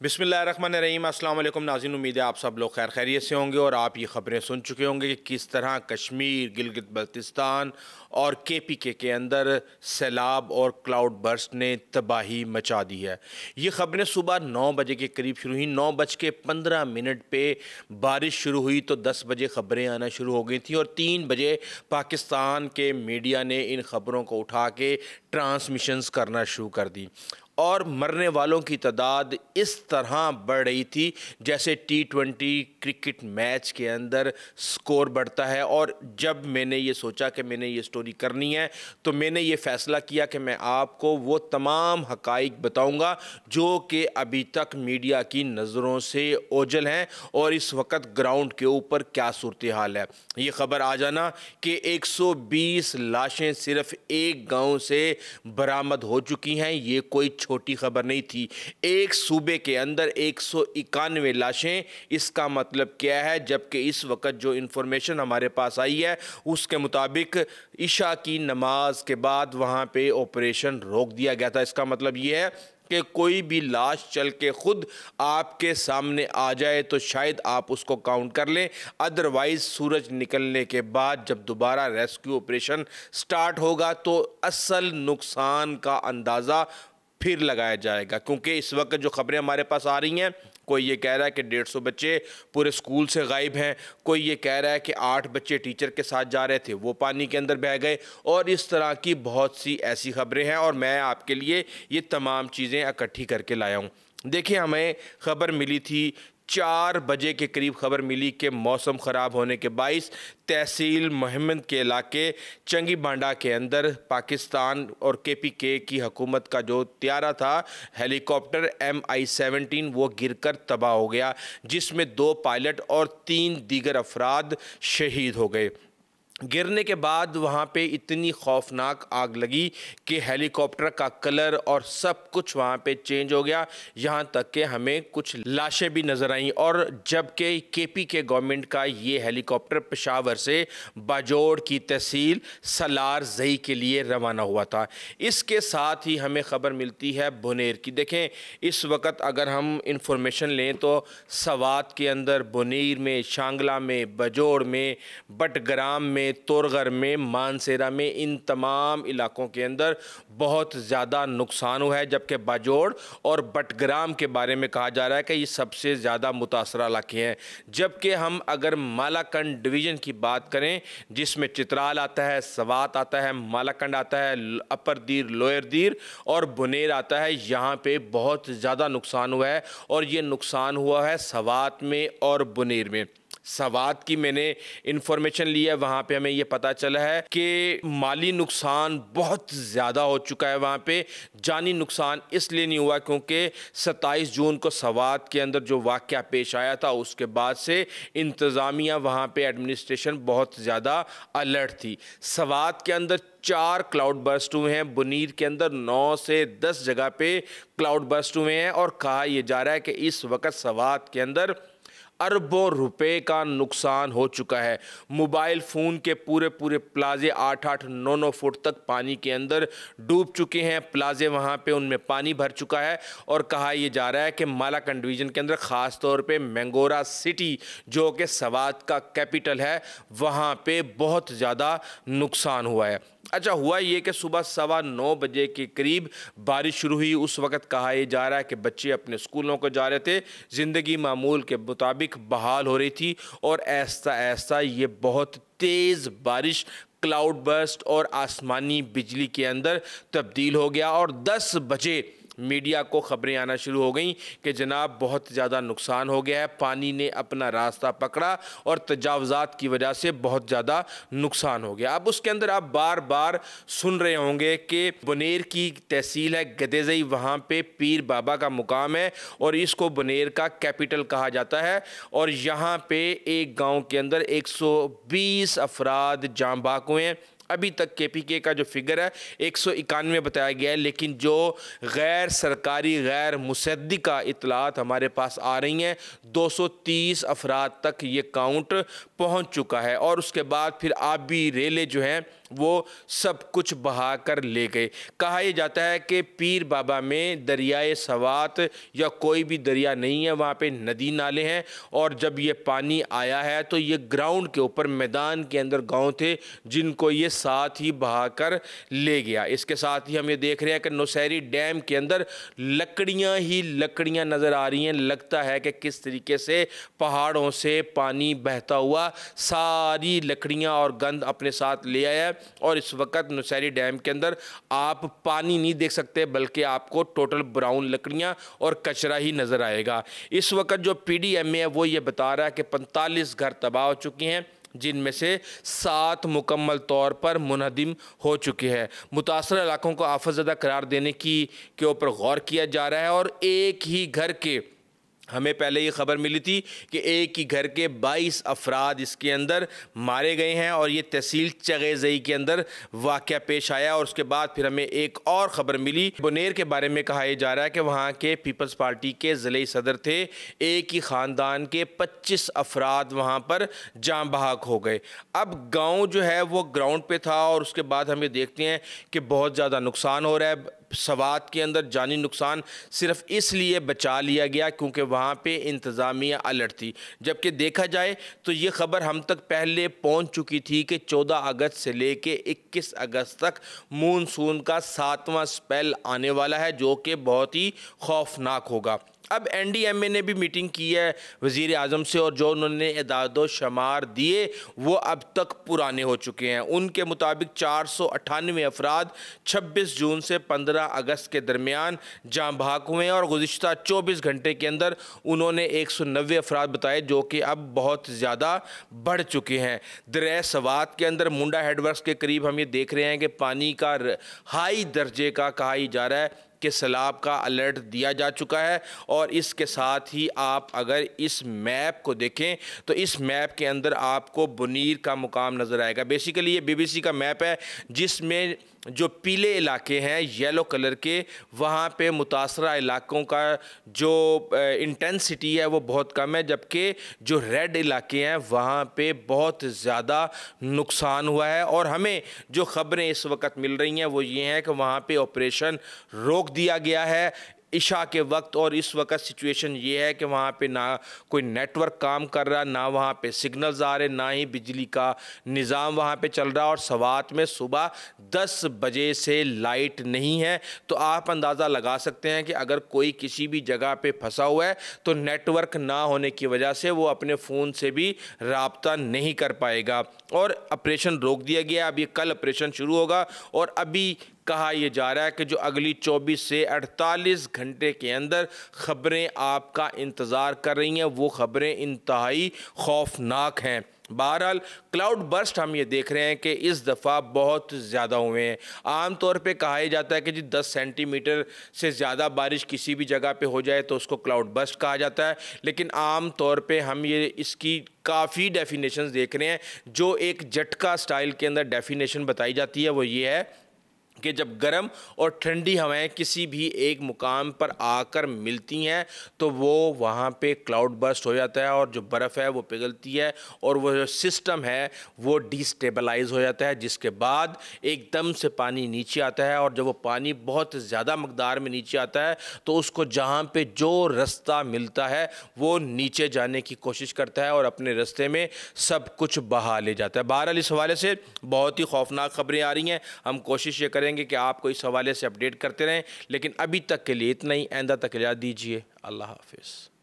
बिस्मिल्लाहिर्रहमानिर्रहीम। अस्सलाम वालेकुम नाज़रीन, उम्मीद है आप सब लोग खैर खैरियत से होंगे और आप ये ख़बरें सुन चुके होंगे कि किस तरह कश्मीर, गिलगित बल्तिस्तान और केपीके के अंदर सैलाब और क्लाउड बर्स्ट ने तबाही मचा दी है। ये ख़बरें सुबह 9 बजे के करीब शुरू हुई। 9:15 पे बारिश शुरू हुई तो 10 बजे ख़बरें आना शुरू हो गई थी और 3 बजे पाकिस्तान के मीडिया ने इन ख़बरों को उठा के ट्रांसमिशंस करना शुरू कर दी और मरने वालों की तादाद इस तरह बढ़ रही थी जैसे T20 क्रिकेट मैच के अंदर स्कोर बढ़ता है। और जब मैंने ये सोचा कि मैंने ये स्टोरी करनी है तो मैंने ये फ़ैसला किया कि मैं आपको वो तमाम हक़ाइक़ बताऊंगा जो कि अभी तक मीडिया की नज़रों से ओझल हैं और इस वक्त ग्राउंड के ऊपर क्या सूरत हाल है। ये ख़बर आ जाना कि 120 लाशें सिर्फ़ एक गाँव से बरामद हो चुकी हैं, ये कोई छोटी खबर नहीं थी। एक सूबे के अंदर 191 लाशें, इसका मतलब क्या है? जबकि इस वक्त जो इंफॉर्मेशन हमारे पास आई है उसके मुताबिक इशा की नमाज के बाद वहाँ पे ऑपरेशन रोक दिया गया था। इसका मतलब ये है कि कोई भी लाश चल के खुद आपके सामने आ जाए तो शायद आप उसको काउंट कर लें, अदरवाइज़ सूरज निकलने के बाद जब दोबारा रेस्क्यू ऑपरेशन स्टार्ट होगा तो असल नुकसान का अंदाज़ा फिर लगाया जाएगा। क्योंकि इस वक्त जो खबरें हमारे पास आ रही हैं, कोई ये कह रहा है कि 150 बच्चे पूरे स्कूल से गायब हैं, कोई ये कह रहा है कि 8 बच्चे टीचर के साथ जा रहे थे वो पानी के अंदर बह गए, और इस तरह की बहुत सी ऐसी खबरें हैं और मैं आपके लिए ये तमाम चीज़ें इकट्ठी करके लाया हूँ। देखिए, हमें खबर मिली थी 4 बजे के करीब खबर मिली कि मौसम ख़राब होने के बाइस तहसील मोहम्मद के इलाके चंगी बांडा के अंदर पाकिस्तान और केपीके की हुकूमत का जो त्यारा था हेलीकॉप्टर MI-17 वो गिरकर तबाह हो गया, जिसमें 2 पायलट और 3 दीगर अफराद शहीद हो गए। गिरने के बाद वहाँ पे इतनी खौफनाक आग लगी कि हेलीकॉप्टर का कलर और सब कुछ वहाँ पे चेंज हो गया, यहाँ तक कि हमें कुछ लाशें भी नज़र आईं। और जबकि केपीके गवर्नमेंट का ये हेलीकॉप्टर पेशावर से बाजोड़ की तहसील सलार जई के लिए रवाना हुआ था। इसके साथ ही हमें ख़बर मिलती है बुनेर की। देखें, इस वक्त अगर हम इंफॉर्मेशन लें तो सवात के अंदर, बुनेर में, शांगला में, बाजोड़ में, बटग्राम में, तोरगर में, मानसेरा में, इन तमाम इलाकों के अंदर बहुत ज़्यादा नुकसान हुआ है। जबकि बाजोड़ और बटग्राम के बारे में कहा जा रहा है कि ये सबसे ज़्यादा मुतासरा इलाके हैं। जबकि हम अगर मालाकंड डिवीज़न की बात करें जिसमें चित्राल आता है, सवात आता है, मालाकंड आता है, अपर दीर, लोअर दीर और बुनेर आता है, यहाँ पे बहुत ज़्यादा नुकसान हुआ है। और ये नुकसान हुआ है सवात में और बुनेर में। सवात की मैंने इंफॉर्मेशन ली है, वहाँ पे हमें ये पता चला है कि माली नुकसान बहुत ज़्यादा हो चुका है। वहाँ पे जानी नुकसान इसलिए नहीं हुआ क्योंकि 27 जून को सवात के अंदर जो वाक़या पेश आया था उसके बाद से इंतज़ामिया वहाँ पे एडमिनिस्ट्रेशन बहुत ज़्यादा अलर्ट थी। सवात के अंदर 4 क्लाउड बर्स्ट हुए हैं, बुनीर के अंदर 9 से 10 जगह पे क्लाउड बर्स्ट हुए हैं और कहा यह जा रहा है कि इस वक्त सवात के अंदर अरबों रुपए का नुकसान हो चुका है। मोबाइल फ़ोन के पूरे पूरे प्लाजे 8-8, 9-9 फुट तक पानी के अंदर डूब चुके हैं। प्लाजे वहाँ पे उनमें पानी भर चुका है और कहा यह जा रहा है कि मालाकंड डिवीज़न के अंदर ख़ास तौर पे मैंगोरा सिटी जो कि सवात का कैपिटल है, वहाँ पे बहुत ज़्यादा नुकसान हुआ है। अच्छा, हुआ ये कि सुबह 9:15 बजे के करीब बारिश शुरू हुई। उस वक़्त कहा यह जा रहा है कि बच्चे अपने स्कूलों को जा रहे थे, ज़िंदगी मामूल के मुताबिक बहाल हो रही थी और ऐसा ऐसा ये बहुत तेज़ बारिश क्लाउड बर्स्ट और आसमानी बिजली के अंदर तब्दील हो गया और 10 बजे मीडिया को ख़बरें आना शुरू हो गई कि जनाब बहुत ज़्यादा नुकसान हो गया है, पानी ने अपना रास्ता पकड़ा और तजावज़ात की वजह से बहुत ज़्यादा नुकसान हो गया। अब उसके अंदर आप बार बार सुन रहे होंगे कि बुनेर की तहसील है गदेज़ई, वहाँ पे पीर बाबा का मुकाम है और इसको बुनेर का कैपिटल कहा जाता है। और यहाँ पे एक गाँव के अंदर 120 अफराद जाँ बाक हुए हैं, अभी तक केपीके का जो फिगर है 191 बताया गया है, लेकिन जो गैर सरकारी गैर मुसद्दिका इतलात हमारे पास आ रही हैं 230 अफराद तक ये काउंट पहुंच चुका है। और उसके बाद फिर आबी रेले जो हैं वो सब कुछ बहा कर ले गए। कहा यह जाता है कि पीर बाबा में दरियाए सवात या कोई भी दरिया नहीं है, वहाँ पे नदी नाले हैं, और जब ये पानी आया है तो ये ग्राउंड के ऊपर मैदान के अंदर गांव थे जिनको ये साथ ही बहा कर ले गया। इसके साथ ही हम ये देख रहे हैं कि नौशहरी डैम के अंदर लकड़ियाँ ही लकड़ियाँ नज़र आ रही हैं। लगता है कि किस तरीके से पहाड़ों से पानी बहता हुआ सारी लकड़ियाँ और गंद अपने साथ ले आया है। और इस वक्त नौशहरी डैम के अंदर आप पानी नहीं देख सकते, बल्कि आपको टोटल ब्राउन लकड़ियां और कचरा ही नजर आएगा। इस वक्त जो पीडीएमए है वो ये बता रहा है कि 45 घर तबाह हो चुके हैं, जिनमें से 7 मुकम्मल तौर पर मुनहदिम हो चुके हैं। मुतासर इलाकों को आफतज़दा करार देने के ऊपर गौर किया जा रहा है। और एक ही घर के, हमें पहले ये खबर मिली थी कि एक ही घर के 22 अफराद इसके अंदर मारे गए हैं, और ये तहसील चगेज़ई के अंदर वाक़या पेश आया। और उसके बाद फिर हमें एक और ख़बर मिली बुनेर के बारे में। कहा जा रहा है कि वहाँ के पीपल्स पार्टी के ज़िले सदर थे, एक ही ख़ानदान के 25 अफराद वहाँ पर जाँ बहक हो गए। अब गाँव जो है वो ग्राउंड पे था, और उसके बाद हम ये देखते हैं कि बहुत ज़्यादा नुकसान हो रहा है। सवात के अंदर जानी नुकसान सिर्फ इसलिए बचा लिया गया क्योंकि वहाँ पे इंतज़ामिया अलर्ट थी, जबकि देखा जाए तो ये ख़बर हम तक पहले पहुँच चुकी थी कि 14 अगस्त से लेके 21 अगस्त तक मानसून का 7वां स्पेल आने वाला है, जो कि बहुत ही खौफनाक होगा। अब एनडीएमए ने भी मीटिंग की है वज़ीर आज़म से, और जो उन्होंने इदादो शुमार दिए वो अब तक पुराने हो चुके हैं। उनके मुताबिक 498 अफराद 26 जून से 15 अगस्त के दरमियान जाँ बहक हुए हैं, और गुज़िश्ता 24 घंटे के अंदर उन्होंने 190 अफराद बताए, जो कि अब बहुत ज़्यादा बढ़ चुके हैं। दरिया सवात के अंदर मुंडा हेडवर्क्स के करीब हम ये देख रहे हैं कि पानी का हाई दर्जे का कहा जा रहा है कि सैलाब का अलर्ट दिया जा चुका है। और इसके साथ ही आप अगर इस मैप को देखें तो इस मैप के अंदर आपको बुनीर का मुकाम नज़र आएगा। बेसिकली ये बीबीसी का मैप है, जिसमें जो पीले इलाके हैं येलो कलर के, वहाँ पे मुतासरा इलाकों का जो इंटेंसिटी है वो बहुत कम है, जबकि जो रेड इलाके हैं वहाँ पे बहुत ज़्यादा नुकसान हुआ है। और हमें जो ख़बरें इस वक्त मिल रही हैं वो ये हैं कि वहाँ पे ऑपरेशन रोक दिया गया है इशा के वक्त। और इस वक्त सिचुएशन ये है कि वहाँ पे ना कोई नेटवर्क काम कर रहा, ना वहाँ पे सिग्नल्स आ रहे, ना ही बिजली का निज़ाम वहाँ पे चल रहा। और सवात में सुबह 10 बजे से लाइट नहीं है। तो आप अंदाज़ा लगा सकते हैं कि अगर कोई किसी भी जगह पे फंसा हुआ है तो नेटवर्क ना होने की वजह से वो अपने फ़ोन से भी राब्ता नहीं कर पाएगा। और ऑपरेशन रोक दिया गया। अब ये कल ऑपरेशन शुरू होगा, और अभी कहा यह जा रहा है कि जो अगली 24 से 48 घंटे के अंदर ख़बरें आपका इंतज़ार कर रही हैं वो ख़बरें इंतहाई खौफनाक हैं। बहरहाल क्लाउड बर्स्ट हम ये देख रहे हैं कि इस दफ़ा बहुत ज़्यादा हुए हैं। आम तौर पे कहा जाता है कि जी 10 सेंटीमीटर से ज़्यादा बारिश किसी भी जगह पे हो जाए तो उसको क्लाउड बर्स्ट कहा जाता है, लेकिन आम तौर पे हम ये इसकी काफ़ी डेफिनेशंस देख रहे हैं। जो एक झटका स्टाइल के अंदर डेफिनेशन बताई जाती है वो ये है कि जब गर्म और ठंडी हवाएं किसी भी एक मुकाम पर आकर मिलती हैं तो वो वहाँ पे क्लाउड बर्स्ट हो जाता है, और जो बर्फ़ है वो पिघलती है, और वो जो सिस्टम है वो डिस्टेबलाइज हो जाता है, जिसके बाद एकदम से पानी नीचे आता है। और जब वो पानी बहुत ज़्यादा मकदार में नीचे आता है तो उसको जहाँ पे जो रास्ता मिलता है वो नीचे जाने की कोशिश करता है और अपने रास्ते में सब कुछ बहा ले जाता है। बहरहाल इस हवाले से बहुत ही खौफनाक खबरें आ रही हैं। हम कोशिश ये करेंगे कि आपको इस हवाले से अपडेट करते रहें, लेकिन अभी तक के लिए इतना ही। आइंदा तक इजाज़त दीजिए। अल्लाह हाफिज़।